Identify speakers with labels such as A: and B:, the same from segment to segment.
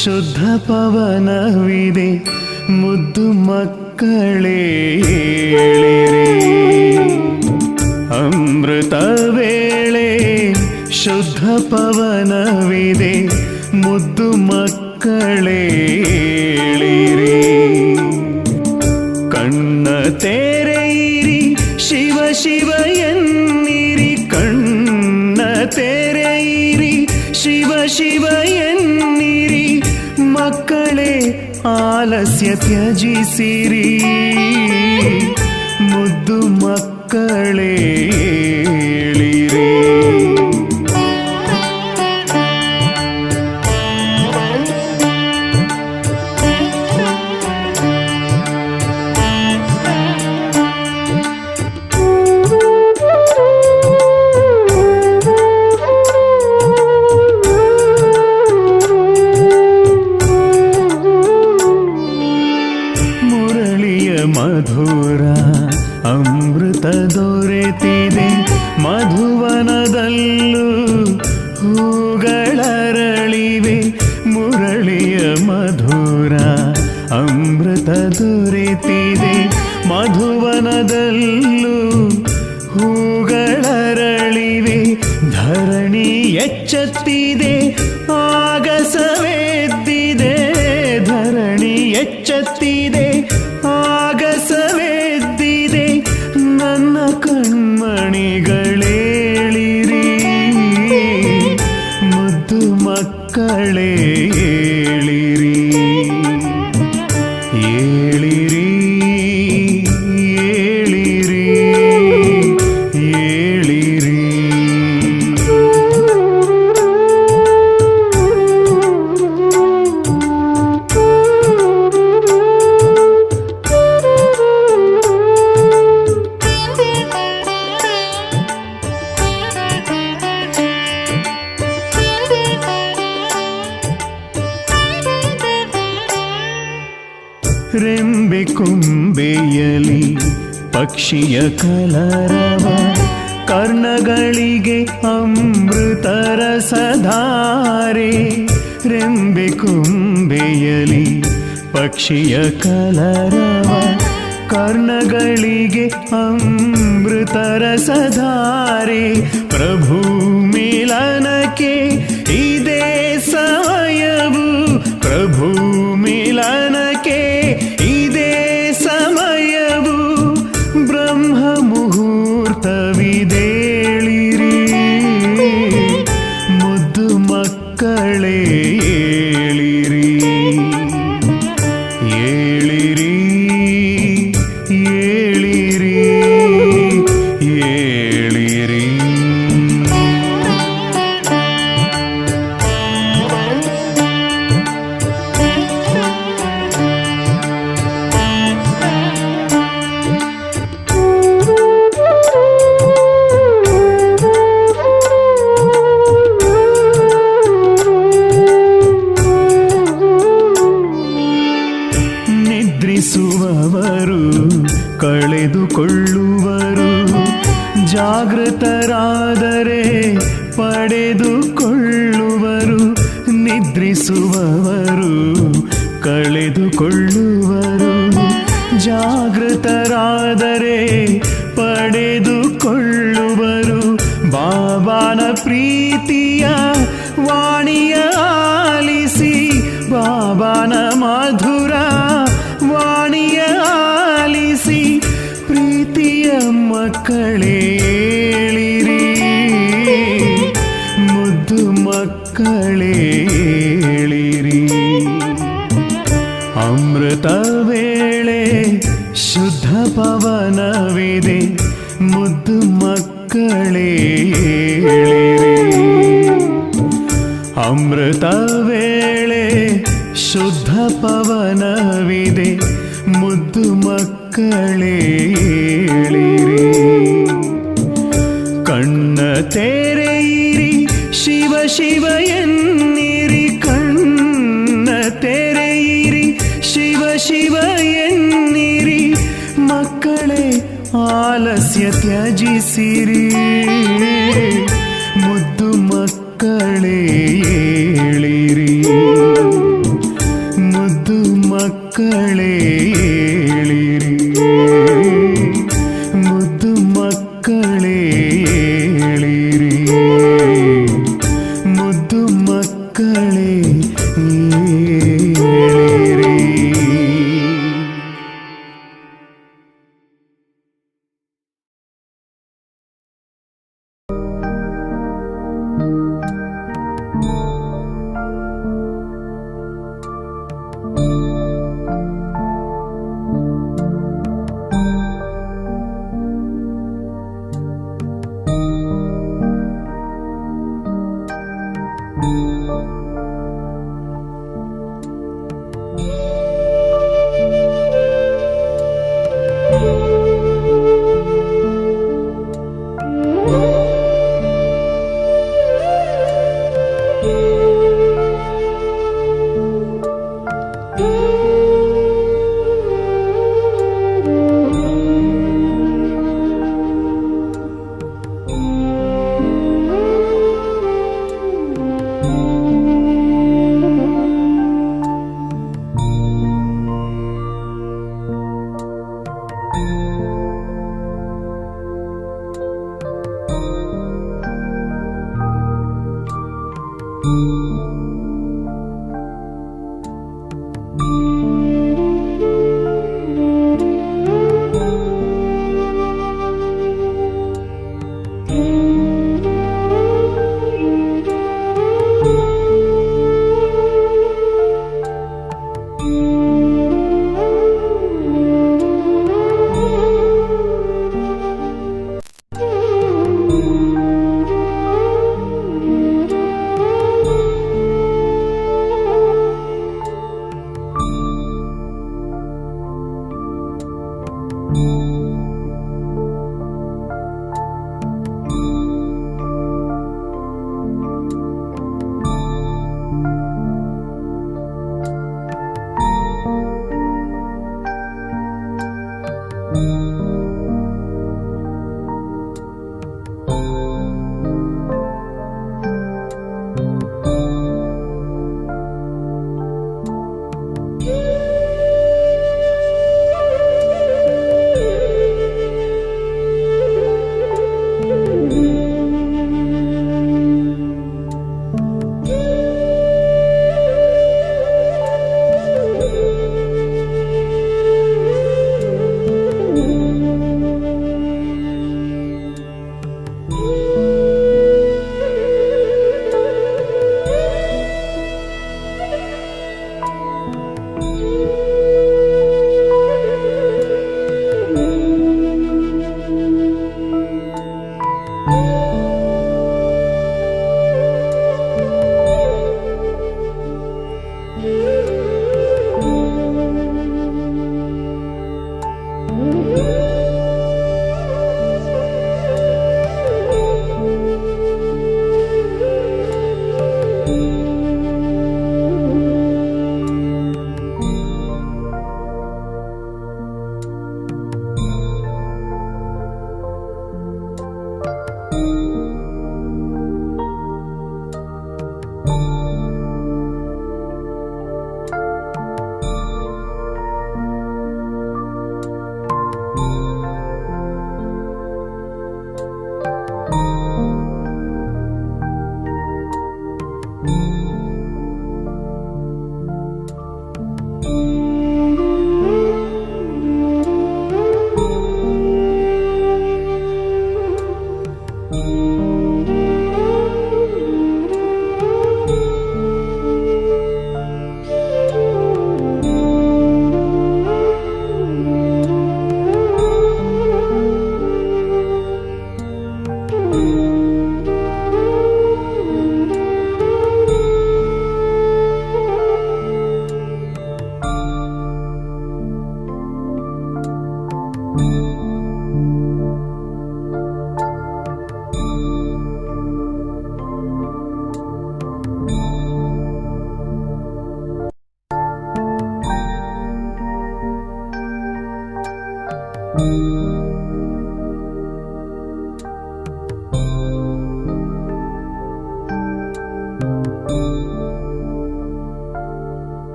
A: ಶುದ್ಧ ಪವನವಿದೆ ಮುದ್ದು ಮಕ್ಕಳೇ ಏಳಿರಿ. ಅಮೃತ ವೇಳೆ ಶುದ್ಧ ಪವನವಿದೆ ಮುದ್ದು ಮಕ್ಕಳೇ ಏಳಿರಿ. ಕಣ್ಣ ತೆರೆಯಿರಿ ಶಿವ ಶಿವ ಎನ್ನಿರಿ, ಕಣ್ಣ ತೆರೆಯಿರಿ ಶಿವ ಶಿವ ಎನ್ನಿರಿ. ಮಕ್ಕಳೇ ಆಲಸ್ಯ ತ್ಯಜಿಸಿರಿ, ಮುದ್ದು ಮಕ್ಕಳೇ ಏಳಿರಿ. ಮಧುರ ಅಮೃತ ದೊರೆತಿದೆ ಮಧುವನದಲ್ಲೂ ಹೂಗಳರಳಿವೆ. ಮುರಳಿಯ ಮಧುರ ಅಮೃತ ದೊರೆತಿದೆ ಮಧುವನದಲ್ಲೂ ಹೂಗಳರಳಿವೆ. ಧರಣಿ ಎಚ್ಚತ್ತಿದೆ ಆಗಸವೆದ್ದಿದೆ, ಧರಣಿ ಎಚ್ಚತ್ತಿದೆ ಆಗಸವೆದ್ದಿದೆ. ನನ್ನ ಕಣ್ಮಣಿಗಳೇಳಿರಿ, ಮುದ್ದು ಮಕ್ಕಳೇ ಏಳಿರಿ. ಏಳಿರಿ ಏಳಿರಿ ಏಳಿರಿ. ರೆಂಬೆ ಕೊಂಬೆಯಲಿ ಪಕ್ಷಿಯ ಕಲರವ, ಕರ್ಣಗಳಿಗೆ ಅಮೃತರ ಸಧಾರೆ. ರೆಂಬೆ ಕೊಂಬೆಯಲಿ ಪಕ್ಷಿಯ ಕಲರವ, ಕರ್ಣಗಳಿಗೆ ಅಮೃತರ ಸಧಾರೆ. ಪ್ರಭು ಮಿಲನಕ್ಕೆ ಇದೇ ಸಮಯವು, ಪ್ರಭು ಮಿಲನಕ್ಕೆ ಇದೇ ಸಮಯವು. ಬ್ರಹ್ಮ ಮುಹೂರ್ತವಿದೇಳಿರಿ, ಮುದ್ದು ಮಕ್ಕಳೇ ಏಳಿರಿ. ಏಳಿರಿ ಏಳಿರಿ ಏಳಿರಿ. ನಿದ್ರಿಸುವವರು ಕಳೆದುಕೊಳ್ಳುವರು, ಜಾಗೃತರಾದರೆ ಪಡೆದುಕೊಳ್ಳುವರು. ನಿದ್ರಿಸುವವರು ಕಳೆದುಕೊಳ್ಳುವರು, ಜಾಗೃತರಾದರೆ ಪಡೆದುಕೊಳ್ಳುವರು. ಬಾಬಾನ ಪ್ರೀತಿಯ ವಾಣಿಯ ಆಲಿಸಿ, ಬಾಬಾನ ಮಧುರ ವಾಣಿಯ ಆಲಿಸಿ. ಪ್ರೀತಿಯ ಮಕ್ಕಳೇ ಏಳಿರಿ, ಮುದ್ದು ಮಕ್ಕಳೇ ಏಳಿರಿ. ಅಮೃತ ವೇಳೆ ಶುದ್ಧ ಪವನವಿದೆ ಮುದ್ದು ಮಕ್ಕಳೇ ಏಳಿರಿ. ಅಮೃತ ವೇಳೆ ಶುದ್ಧ ಪವನವಿದೆ ಮುದ್ದು ಮಕ್ಕಳೇ ಏಳಿರಿ. ಕಣ್ಣ ತೆರೆಯಿರಿ ಶಿವ ಶಿವ ಎನ್ನಿರಿ, ಕಣ್ಣ ತೆರೆಯಿರಿ ಶಿವ ಶಿವ ಎನ್ನಿರಿ. ಮಕ್ಕಳೇ ಆಲಸ್ಯ ತ್ಯಜಿಸಿರಿ, ಮುದ್ದು ಮಕ್ಕಳೇ ಏಳಿರಿ.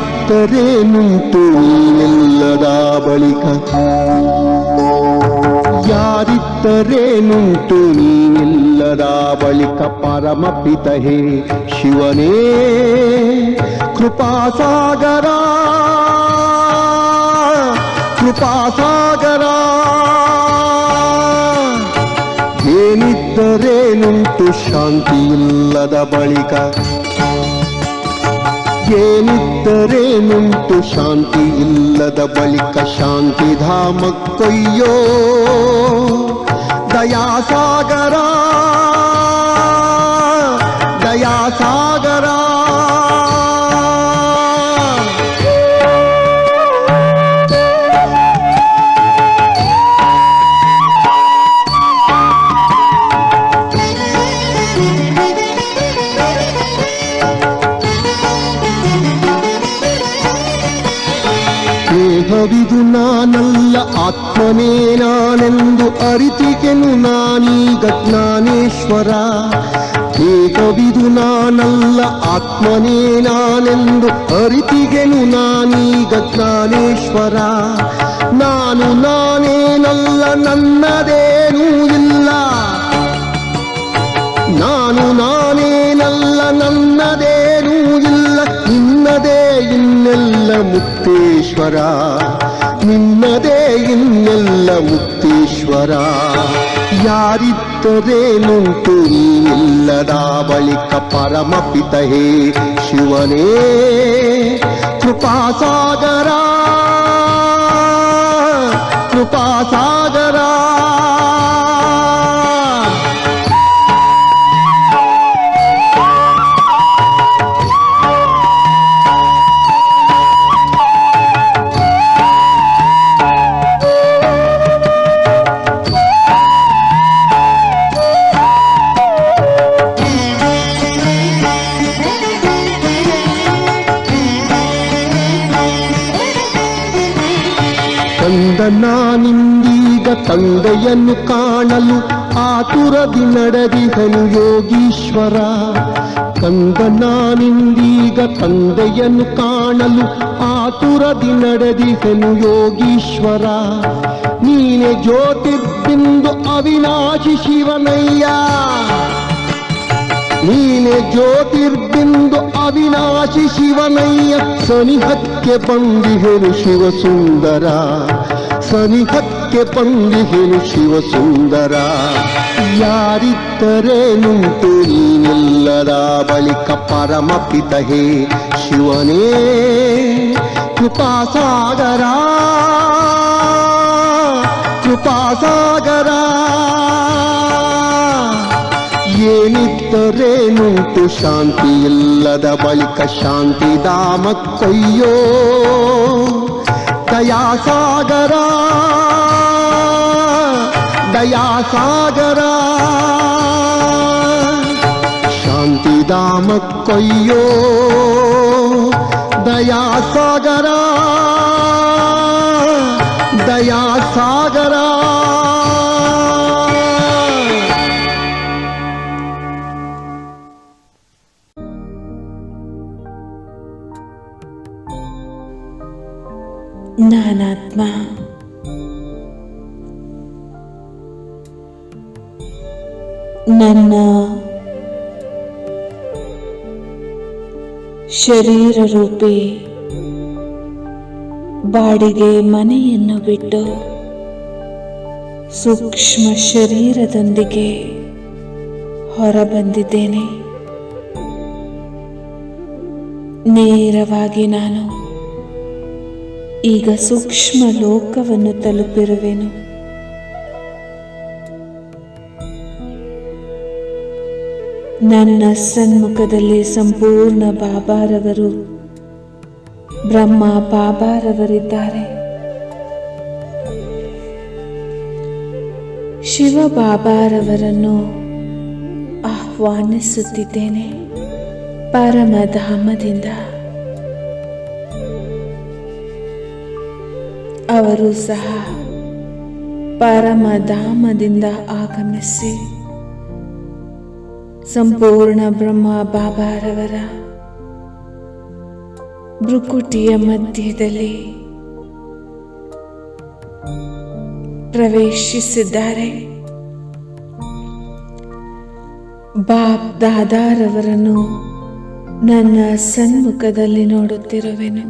B: ಯಾರಿದ್ದರೇನುಂಟು ಎಲ್ಲದ ಬಳಿಕ ಯಾರಿದ್ದರೇನುಂಟು ನೀನಿಲ್ಲದ ಬಳಿಕ ಪರಮಪಿತ ಹೇ ಶಿವನೇ ಕೃಪಾಸಾಗರ ಕೃಪಾಸಾಗರ ಏನಿದ್ದರೇನುಂಟು ಶಾಂತಿಯಿಲ್ಲದ ಬಳಿಕ ಏನಿದ್ದರೇನುಂಟು ಶಾಂತಿ ಇಲ್ಲದ ಬಳಿಕ ಶಾಂತಿಧಾಮಕ್ಕೊಯ್ಯೋ ದಯಾಸಾಗರ ದಯಾಸಾಗರ ದೇಹವಿದು ನಾನಲ್ಲ ಆತ್ಮನೇ ನಾನೆಂದು ಅರಿತಿಗೆನು ನಾನೀಗ ಜ್ಞಾನೇಶ್ವರ ದೇಹವಿದು ನಾನಲ್ಲ ಆತ್ಮನೇ ನಾನೆಂದು ಅರಿತಿಗೆನು ನಾನೀಗ ಜ್ಞಾನೇಶ್ವರ ನಾನು ನಾನೇನಲ್ಲ ನನ್ನದೇನೂ ಇಲ್ಲ ನಾನು ನಾನೇನಲ್ಲ ನನ್ನದೇನೂ ಇಲ್ಲ ನಿನ್ನದೇ ಇನ್ನೆಲ್ಲ ಮುಕ್ತೇಶ್ವರ ನಿನ್ನದೇ ಇನ್ನೆಲ್ಲ ಮುಕ್ತೇಶ್ವರ ಯಾರಿದ್ದರೇನುಂಟು ನೀನಿಲ್ಲದ ಬಳಿಕ ಪರಮಪಿತ ಹೇ ಶಿವನೇ ಕೃಪಾಸಾಗರ ಕೃಪಾಸಾಗರ. ನಾನಿಂದೀಗ ತಂದೆಯನ್ನು ಕಾಣಲು ಆತುರದಿ ನಡೆದಿಹನು ಯೋಗೀಶ್ವರ. ಕಂದ ನಾನಿಂದೀಗ ತಂದೆಯನ್ನು ಕಾಣಲು ಆತುರದಿ ನಡೆದಿಹನು ಯೋಗೀಶ್ವರ. ನೀನೆ ಜ್ಯೋತಿರ್ಬಿಂದು ಅವಿನಾಶಿ ಶಿವನಯ್ಯ, ನೀನೆ ಜ್ಯೋತಿರ್ಬಿಂದು ಅವಿನಾಶಿ ಶಿವನಯ್ಯ. ಸನಿಹಕ್ಕೆ ಬಂದಿಹೆನು ಶಿವಸುಂದರ, ಸನಿಹಕ್ಕೆ ಬಂದಿಹೆನು ಶಿವಸುಂದರ. ಯಾರಿದ್ದರೇನುಂಟು ನೀನಿಲ್ಲದ ಬಳಿಕ ಪರಮಪಿತ ಹೇ ಶಿವನೇ ಕೃಪಾಸಾಗರ ಕೃಪಾಸಾಗರ. ಏನಿದ್ದರೇನುಂಟು ಶಾಂತಿಯಿಲ್ಲದ ಬಳಿಕ ಶಾಂತಿಧಾಮಕ್ಕೊಯ್ಯೋ ದಯಾಸಾಗರ ದಯಾಸಾಗರ. ಶಾಂತಿಧಾಮಕ್ಕೊಯ್ಯೋ ದಯಾಸಾಗರ ದಯಾಸಾಗರ.
C: ನಾನಾತ್ಮ ನನ್ನ ಶರೀರ ರೂಪಿ ಬಾಡಿಗೆ ಮನೆಯನ್ನು ಬಿಟ್ಟು ಸೂಕ್ಷ್ಮ ಶರೀರದೊಂದಿಗೆ ಹೊರಬಂದಿದ್ದೇನೆ. ನೇರವಾಗಿ ನಾನು ಈಗ ಸೂಕ್ಷ್ಮ ಲೋಕವನ್ನು ತಲುಪಿರುವೆನು. ನನ್ನ ಸನ್ಮುಖದಲ್ಲಿ ಸಂಪೂರ್ಣ ಬಾಬಾರವರು ಬ್ರಹ್ಮ ಬಾಬಾರವರಿದ್ದಾರೆ. ಶಿವ ಬಾಬಾರವರನ್ನು ಆಹ್ವಾನಿಸುತ್ತಿದ್ದೇನೆ ಪರಮಧಾಮದಿಂದ. ಅವರು ಸಹ ಪರಮಧಾಮದಿಂದ ಆಗಮಿಸಿ ಸಂಪೂರ್ಣ ಬ್ರಹ್ಮ ಬಾಬಾರವರ ಭ್ರುಕುಟಿಯ ಮಧ್ಯದಲ್ಲಿ ಪ್ರವೇಶಿಸಿದ್ದಾರೆ. ಬಾಬ್ ದಾದಾರವರನ್ನು ನನ್ನ ಸನ್ಮುಖದಲ್ಲಿ ನೋಡುತ್ತಿರುವೆನು.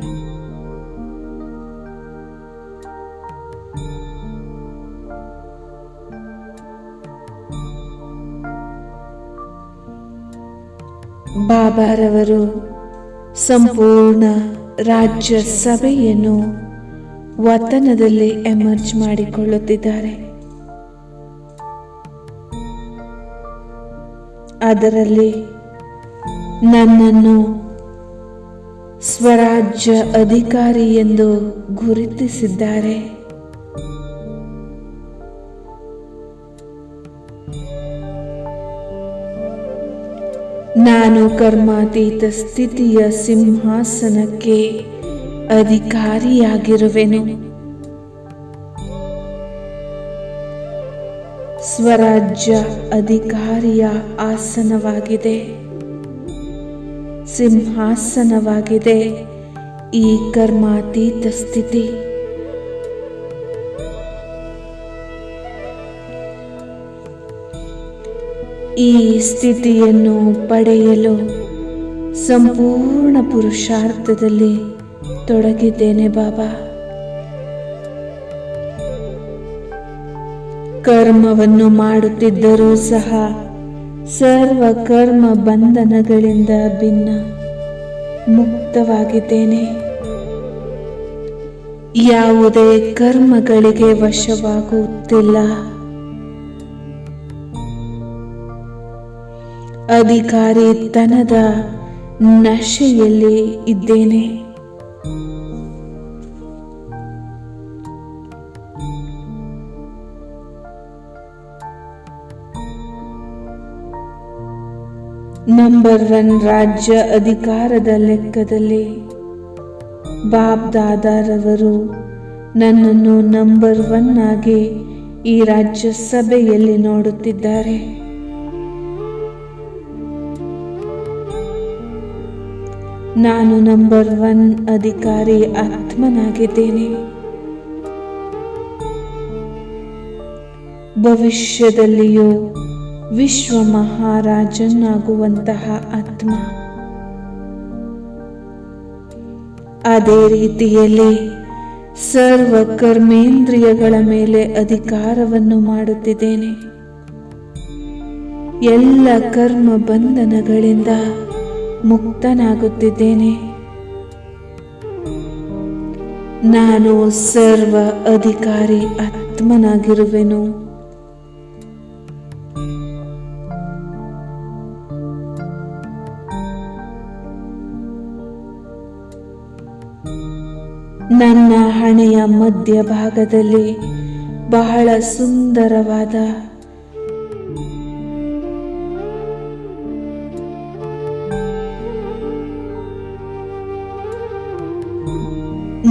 C: ಬಾಬಾರವರು ಸಂಪೂರ್ಣ ರಾಜ್ಯ ಸಭೆಯನ್ನು ವತನದಲ್ಲಿ ಎಮರ್ಜ್ ಮಾಡಿಕೊಳ್ಳುತ್ತಿದ್ದಾರೆ. ಅದರಲ್ಲಿ ನನ್ನನ್ನು ಸ್ವರಾಜ್ಯ ಅಧಿಕಾರಿ ಎಂದು ಗುರುತಿಸಿದ್ದಾರೆ. ನಾನು ಕರ್ಮಾತೀತ ಸ್ಥಿತಿಯ ಸಿಂಹಾಸನಕ್ಕೆ ಅಧಿಕಾರಿಯಾಗಿರುವೆನು. ಸ್ವರಾಜ್ಯ ಅಧಿಕಾರಿಯ ಆಸನವಾಗಿದೆ, ಸಿಂಹಾಸನವಾಗಿದೆ ಈ ಕರ್ಮಾತೀತ ಸ್ಥಿತಿ. ಈ ಸ್ಥಿತಿಯನ್ನು ಪಡೆಯಲು ಸಂಪೂರ್ಣ ಪುರುಷಾರ್ಥದಲ್ಲಿ ತೊಡಗಿದ್ದೇನೆ ಬಾಬಾ. ಕರ್ಮವನ್ನು ಮಾಡುತ್ತಿದ್ದರೂ ಸಹ ಸರ್ವ ಕರ್ಮ ಬಂಧನಗಳಿಂದ ಭಿನ್ನ ಮುಕ್ತವಾಗಿದ್ದೇನೆ. ಯಾವುದೇ ಕರ್ಮಗಳಿಗೆ ವಶವಾಗುತ್ತಿಲ್ಲ. ಅಧಿಕಾರಿತನದ ನಶೆಯಲ್ಲಿ ಇದ್ದೇನೆ. ನಂಬರ್ 1 ರಾಜ್ಯ ಅಧಿಕಾರದ ಲೆಕ್ಕದಲ್ಲಿ ಬಾಬ್ ದಾದಾರವರು ನನ್ನನ್ನು ನಂಬರ್ 1 ಆಗಿ ಈ ರಾಜ್ಯ ಸಭೆಯಲ್ಲಿ ನೋಡುತ್ತಿದ್ದಾರೆ. ನಾನು ನಂಬರ್ 1 ಅಧಿಕಾರಿ ಆತ್ಮನಾಗಿದ್ದೇನೆ. ಭವಿಷ್ಯದಲ್ಲಿಯೂ ವಿಶ್ವ ಮಹಾರಾಜನಾಗುವಂತಹ ಆತ್ಮ. ಅದೇ ರೀತಿಯಲ್ಲಿ ಸರ್ವ ಕರ್ಮೇಂದ್ರಿಯಗಳ ಮೇಲೆ ಅಧಿಕಾರವನ್ನು ಮಾಡುತ್ತಿದ್ದೇನೆ. ಎಲ್ಲ ಕರ್ಮ ಬಂಧನಗಳಿಂದ ಮುಕ್ತನಾಗುತ್ತಿದ್ದೇನೆ. ನಾನು ಸರ್ವ ಅಧಿಕಾರಿ ಆತ್ಮನಾಗಿರುವೆನು. ನನ್ನ ಹಣೆಯ ಮಧ್ಯಭಾಗದಲ್ಲಿ ಬಹಳ ಸುಂದರವಾದ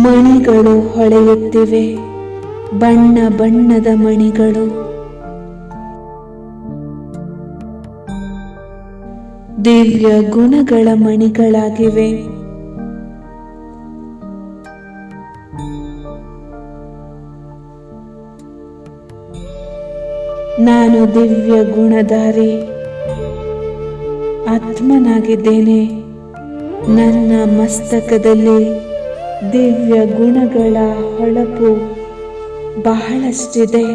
C: ಮಣಿಗಳು ಹೊಳೆಯುತ್ತಿವೆ. ಬಣ್ಣ ಬಣ್ಣದ ಮಣಿಗಳು. ದಿವ್ಯ ಗುಣಗಳ ಮಣಿಗಳಾಗಿವೆ. ನಾನು ದಿವ್ಯ ಗುಣಧಾರಿ ಆತ್ಮನಾಗಿದ್ದೇನೆ. ನನ್ನ ಮಸ್ತಕದಲ್ಲಿ ದಿವ್ಯ ಗುಣಗಳ ಹೊಳಪು ಬಹಳಷ್ಟಿದೆ.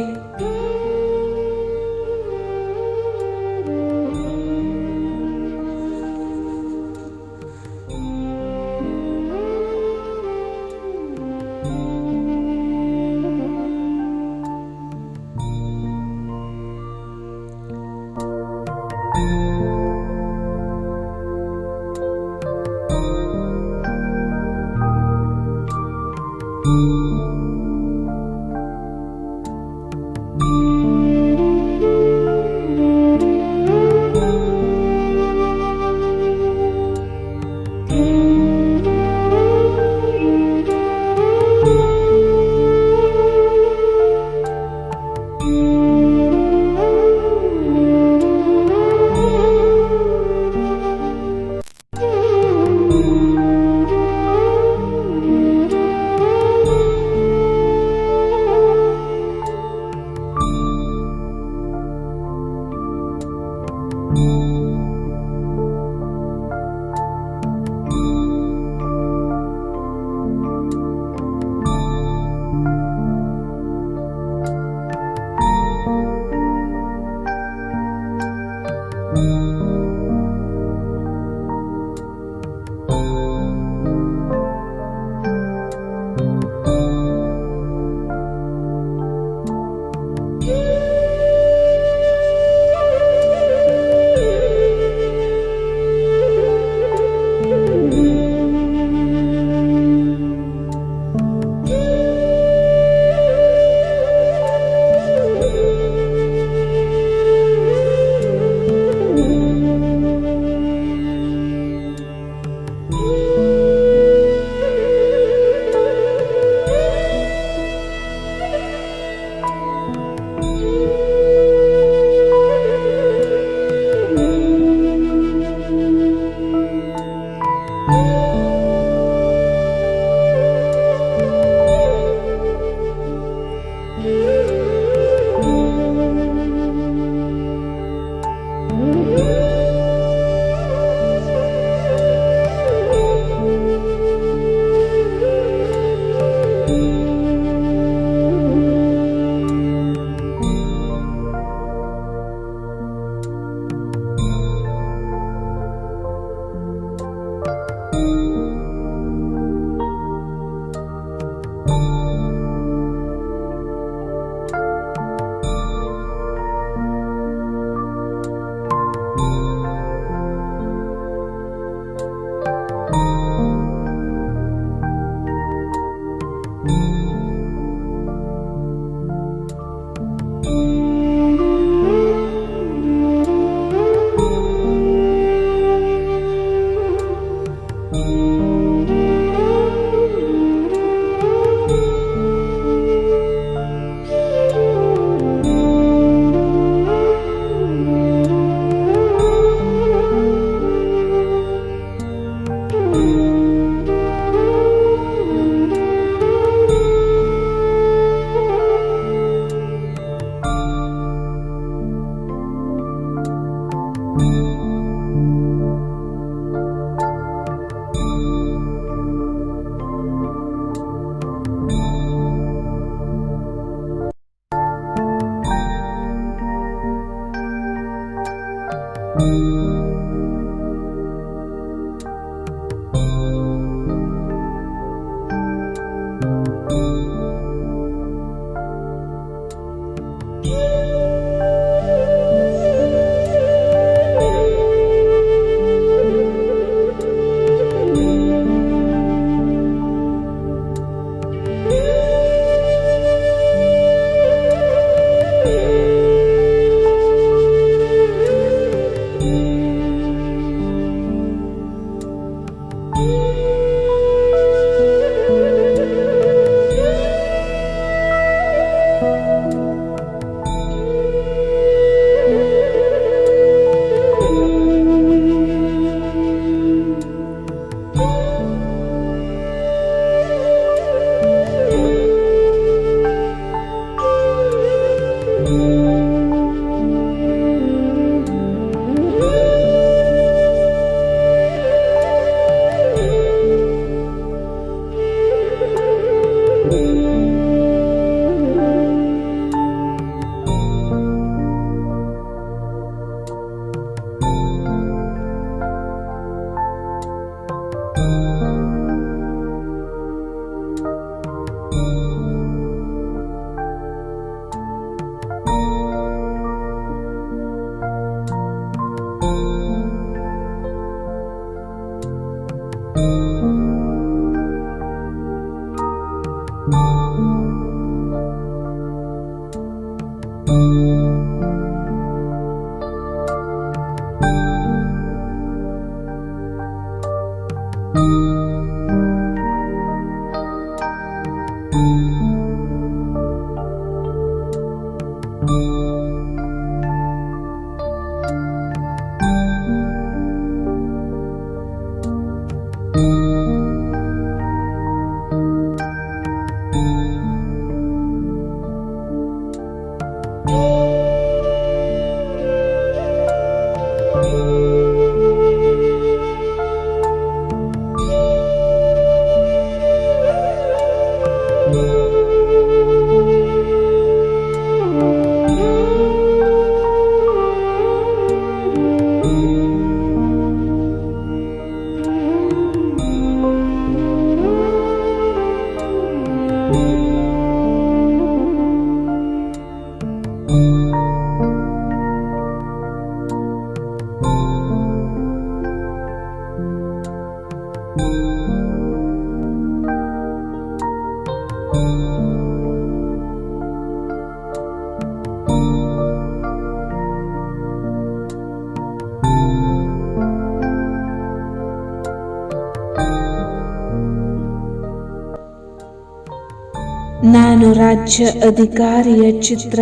C: ನಾನು ರಾಜ್ಯ ಅಧಿಕಾರಿಯ ಚಿತ್ರ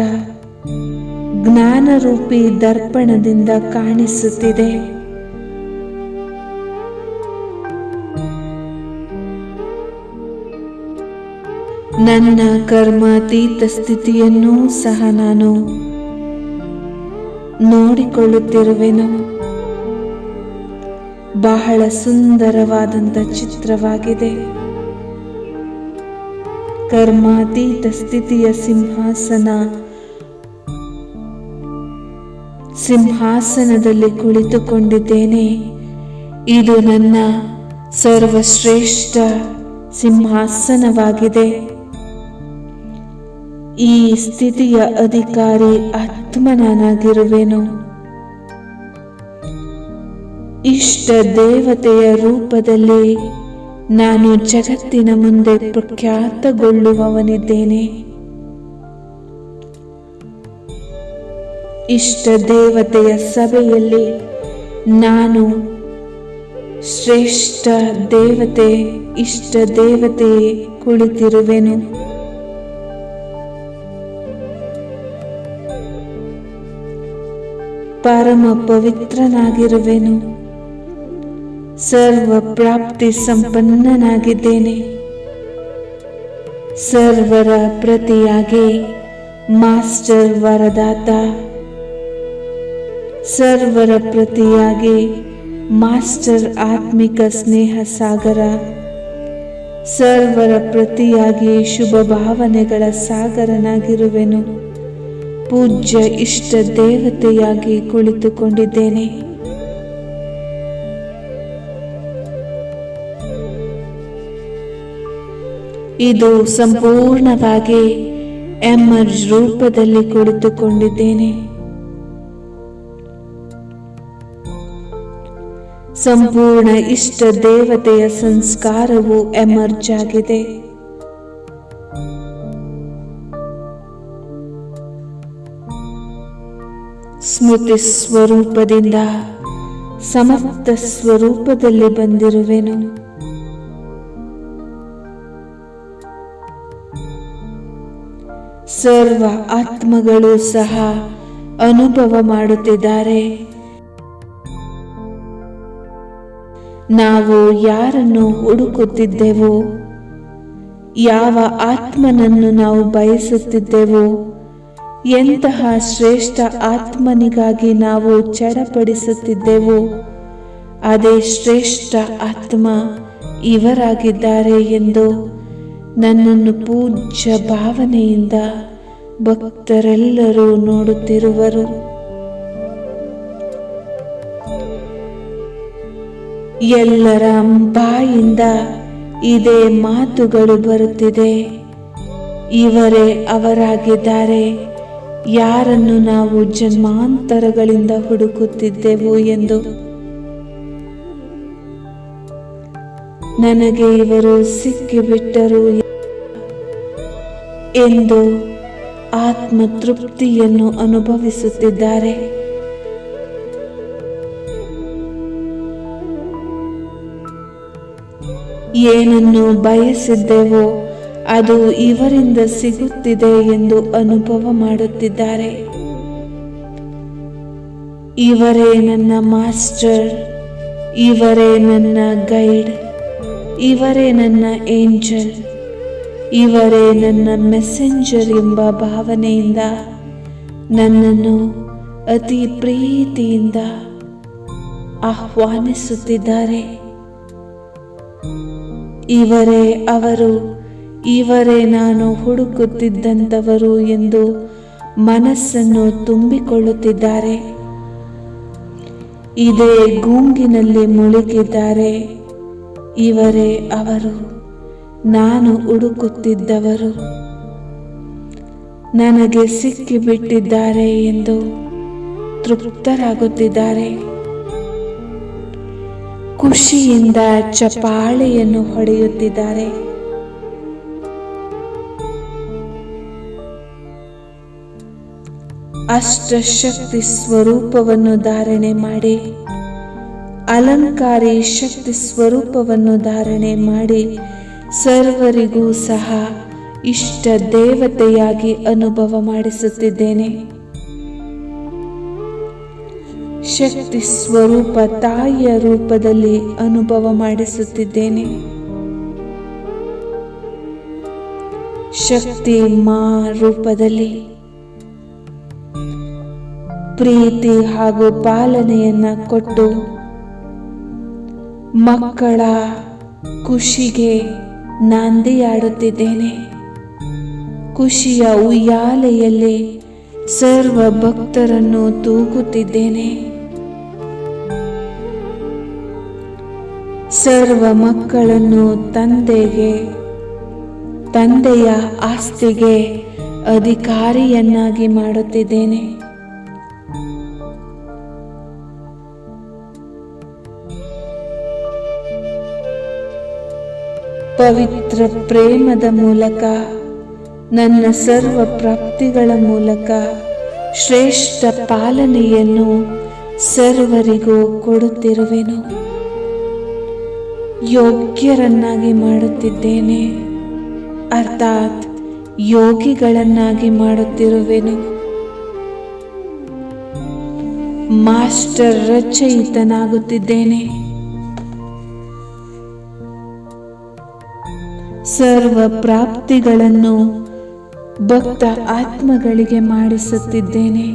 C: ಜ್ಞಾನರೂಪಿ ದರ್ಪಣದಿಂದ ಕಾಣಿಸುತ್ತಿದೆ. ನನ್ನ ಕರ್ಮಾತೀತ ಸ್ಥಿತಿಯನ್ನೂ ಸಹ ನಾನು ನೋಡಿಕೊಳ್ಳುತ್ತಿರುವೆನು. ಬಹಳ ಸುಂದರವಾದಂಥ ಚಿತ್ರವಾಗಿದೆ. ಕರ್ಮಾತೀತ ಸ್ಥಿತಿಯ ಸಿಂಹಾಸನದಲ್ಲಿ ಕುಳಿತುಕೊಂಡಿದ್ದೇನೆ. ಇದು ನನ್ನ ಸರ್ವಶ್ರೇಷ್ಠ ಸಿಂಹಾಸನವಾಗಿದೆ. ಈ ಸ್ಥಿತಿಯ ಅಧಿಕಾರಿ ಆತ್ಮ ನಾನಾಗಿರುವೆನು. ಇಷ್ಟ ದೇವತೆಯ ರೂಪದಲ್ಲಿ ನಾನು ಜಗತ್ತಿನ ಮುಂದೆ ಪ್ರಖ್ಯಾತಗೊಳ್ಳುವವನಿದ್ದೇನೆ. ಇಷ್ಟ ದೇವತೆಯ ಸಭೆಯಲ್ಲಿ ನಾನು ಶ್ರೇಷ್ಠ ದೇವತೆ, ಇಷ್ಟ ದೇವತೆ ಕುಳಿತಿರುವೆನು. ಪರಮ ಪವಿತ್ರನಾಗಿರುವೆನು. ಸರ್ವ ಪ್ರಾಪ್ತಿ ಸಂಪನ್ನನಾಗಿದ್ದೇನೆ. ಸರ್ವರ ಪ್ರತಿಯಾಗಿ ಮಾಸ್ಟರ್ ವರದಾತ, ಸರ್ವರ ಪ್ರತಿಯಾಗಿ ಮಾಸ್ಟರ್ ಆತ್ಮಿಕ ಸ್ನೇಹ ಸಾಗರ, ಸರ್ವರ ಪ್ರತಿಯಾಗಿ ಶುಭ ಭಾವನೆಗಳ ಸಾಗರನಾಗಿರುವೆನು. ಪೂಜ್ಯ ಇಷ್ಟ ದೇವತೆಯಾಗಿ ಕುಳಿತುಕೊಂಡಿದ್ದೇನೆ. ಇದು ಸಂಪೂರ್ಣವಾಗಿ ಎಮರ್ಜ್ ರೂಪದಲ್ಲಿ ಕುಳಿತುಕೊಂಡಿದ್ದೇನೆ. ಸಂಪೂರ್ಣ ಇಷ್ಟ ದೇವತೆಯ ಸಂಸ್ಕಾರವು ಎಮರ್ಜ್ ಆಗಿದೆ. ಸ್ಮೃತಿ ಸ್ವರೂಪದಿಂದ ಸಮರ್ಥ ಸ್ವರೂಪದಲ್ಲಿ ಬಂದಿರುವೆನು. ಸರ್ವ ಆತ್ಮಗಳು ಸಹ ಅನುಭವ ಮಾಡುತ್ತಿದ್ದಾರೆ. ನಾವು ಯಾರನ್ನು ಹುಡುಕುತ್ತಿದ್ದೆವೋ, ಯಾವ ಆತ್ಮನನ್ನು ನಾವು ಬಯಸುತ್ತಿದ್ದೆವೋ, ಎಂತಹ ಶ್ರೇಷ್ಠ ಆತ್ಮನಿಗಾಗಿ ನಾವು ಚಡಪಡಿಸುತ್ತಿದ್ದೆವೋ, ಅದೇ ಶ್ರೇಷ್ಠ ಆತ್ಮ ಇವರಾಗಿದ್ದಾರೆ ಎಂದು ನನ್ನನ್ನು ಪೂಜ್ಯ ಭಾವನೆಯಿಂದ ಭಕ್ತರೆಲ್ಲರೂ ನೋಡುತ್ತಿರುವರು. ಎಲ್ಲರ ಬಾಯಿಂದ ಇದೇ ಮಾತುಗಳು ಬರುತ್ತಿದೆ. ಇವರೇ ಅವರಾಗಿದ್ದಾರೆ, ಯಾರನ್ನು ನಾವು ಜನ್ಮಾಂತರಗಳಿಂದ ಹುಡುಕುತ್ತಿದ್ದೆವು ಎಂದು. ನನಗೆ ಇವರು ಸಿಕ್ಕಿಬಿಟ್ಟರು ಎಂದು ಆತ್ಮತೃಪ್ತಿಯನ್ನು ಅನುಭವಿಸುತ್ತಿದ್ದಾರೆ. ಏನನ್ನು ಬಯಸಿದ್ದೆವೋ ಅದು ಇವರಿಂದ ಸಿಗುತ್ತಿದೆ ಎಂದು ಅನುಭವ ಮಾಡುತ್ತಿದ್ದಾರೆ. ಇವರೇ ನನ್ನ ಮಾಸ್ಟರ್, ಇವರೇ ನನ್ನ ಗೈಡ್, ಇವರೇ ನನ್ನ ಏಂಜಲ್, ಇವರೇ ನನ್ನ ಮೆಸೆಂಜರ್ ಎಂಬ ಭಾವನೆಯಿಂದ ನನ್ನನ್ನು ಅತಿ ಪ್ರೀತಿಯಿಂದ ಆಹ್ವಾನಿಸುತ್ತಿದ್ದಾರೆ. ಇವರೇ ಅವರು, ಇವರೇ ನಾನು ಹುಡುಕುತ್ತಿದ್ದಂಥವರು ಎಂದು ಮನಸ್ಸನ್ನು ತುಂಬಿಕೊಳ್ಳುತ್ತಿದ್ದಾರೆ. ಇದೇ ಗೂಂಗಿನಲ್ಲಿ ಮುಳುಗಿದ್ದಾರೆ. ಇವರೇ ಅವರು, ನಾನು ಹುಡುಕುತ್ತಿದ್ದವರು, ನನಗೆ ಸಿಕ್ಕಿಬಿಟ್ಟಿದ್ದಾರೆ ಎಂದು ತೃಪ್ತರಾಗುತ್ತಿದ್ದಾರೆ. ಖುಷಿಯಿಂದ ಚಪಾಳೆಯನ್ನು ಹೊಡೆಯುತ್ತಿದ್ದಾರೆ. ಅಷ್ಟಶಕ್ತಿ ಸ್ವರೂಪವನ್ನು ಧಾರಣೆ ಮಾಡಿ, ಅಲಂಕಾರಿ ಶಕ್ತಿ ಸ್ವರೂಪವನ್ನು ಧಾರಣೆ ಮಾಡಿ ಸರ್ವರಿಗೂ ಸಹ ಇಷ್ಟ ದೇವತೆಯಾಗಿ ಅನುಭವ ಮಾಡಿಸುತ್ತಿದ್ದೇನೆ. ಶಕ್ತಿ ಸ್ವರೂಪ ತಾಯಿಯ ರೂಪದಲ್ಲಿ ಅನುಭವ ಮಾಡಿಸುತ್ತಿದ್ದೇನೆ. ಶಕ್ತಿ ಮಾ ರೂಪದಲ್ಲಿ ಪ್ರೀತಿ ಹಾಗೂ ಪಾಲನೆಯನ್ನ ಕೊಟ್ಟು ಮಕ್ಕಳ ಖುಷಿಗೆ ನಾಂದಿಯಾಡುತ್ತಿದ್ದೇನೆ. ಖುಷಿಯ ಉಯ್ಯಾಲೆಯಲ್ಲಿ ಸರ್ವ ಭಕ್ತರನ್ನು ತೂಗುತ್ತಿದ್ದೇನೆ. ಸರ್ವ ಮಕ್ಕಳನ್ನು ತಂದೆಯ ಆಸ್ತಿಗೆ ಅಧಿಕಾರಿಯನ್ನಾಗಿ ಮಾಡುತ್ತಿದ್ದೇನೆ. ಪವಿತ್ರ ಪ್ರೇಮದ ಮೂಲಕ, ನನ್ನ ಸರ್ವ ಪ್ರಾಪ್ತಿಗಳ ಮೂಲಕ ಶ್ರೇಷ್ಠ ಪಾಲನೆಯನ್ನು ಸರ್ವರಿಗೂ ಕೊಡುತ್ತಿರುವೆನು. ಯೋಗ್ಯರನ್ನಾಗಿ ಮಾಡುತ್ತಿದ್ದೇನೆ, ಅರ್ಥಾತ್ ಯೋಗಿಗಳನ್ನಾಗಿ ಮಾಡುತ್ತಿರುವೆನು. ಮಾಸ್ಟರ್ ರಚಯಿತನಾಗುತ್ತಿದ್ದೇನೆ. ಸರ್ವ ಪ್ರಾಪ್ತಿಗಳನ್ನು ಭಕ್ತ ಆತ್ಮಗಳಿಗೆ ಮಾಡಿಸುತ್ತಿದ್ದೇನೆ.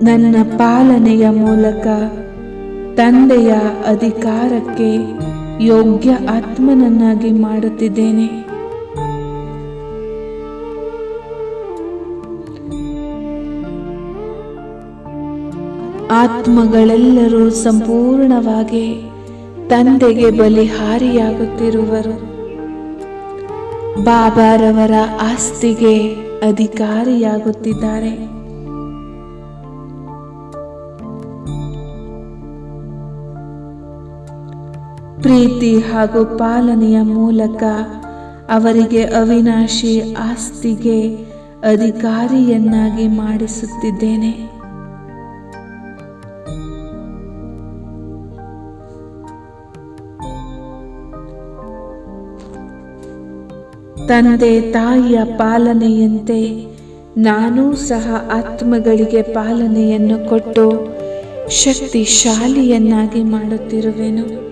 C: ನನ್ನ ಪಾಲನೆಯ ಮೂಲಕ ತಂದೆಯ ಅಧಿಕಾರಕ್ಕೆ ಯೋಗ್ಯ ಆತ್ಮನನ್ನಾಗಿ ಮಾಡುತ್ತಿದ್ದೇನೆ. ಆತ್ಮಗಳೆಲ್ಲರೂ ಸಂಪೂರ್ಣವಾಗಿ ತಂದೆಗೆ ಬಲಿಹಾರಿಯಾಗುತ್ತಿರುವರು. ಬಾಬಾರವರ ಆಸ್ತಿಗೆ ಅಧಿಕಾರಿಯಾಗುತ್ತಿದ್ದಾರೆ. ಪ್ರೀತಿ ಹಾಗೂ ಪಾಲನೆಯ ಮೂಲಕ ಅವರಿಗೆ ಅವಿನಾಶಿ ಆಸ್ತಿಗೆ ಅಧಿಕಾರಿಯನ್ನಾಗಿ ಮಾಡಿಸುತ್ತಿದ್ದೇನೆ. ತಂದೆ ತಾಯಿಯ ಪಾಲನೆಯಂತೆ ನಾನೂ ಸಹ ಆತ್ಮಗಳಿಗೆ ಪಾಲನೆಯನ್ನು ಕೊಟ್ಟು ಶಕ್ತಿಶಾಲಿಯನ್ನಾಗಿ ಮಾಡುತ್ತಿರುವೆನು.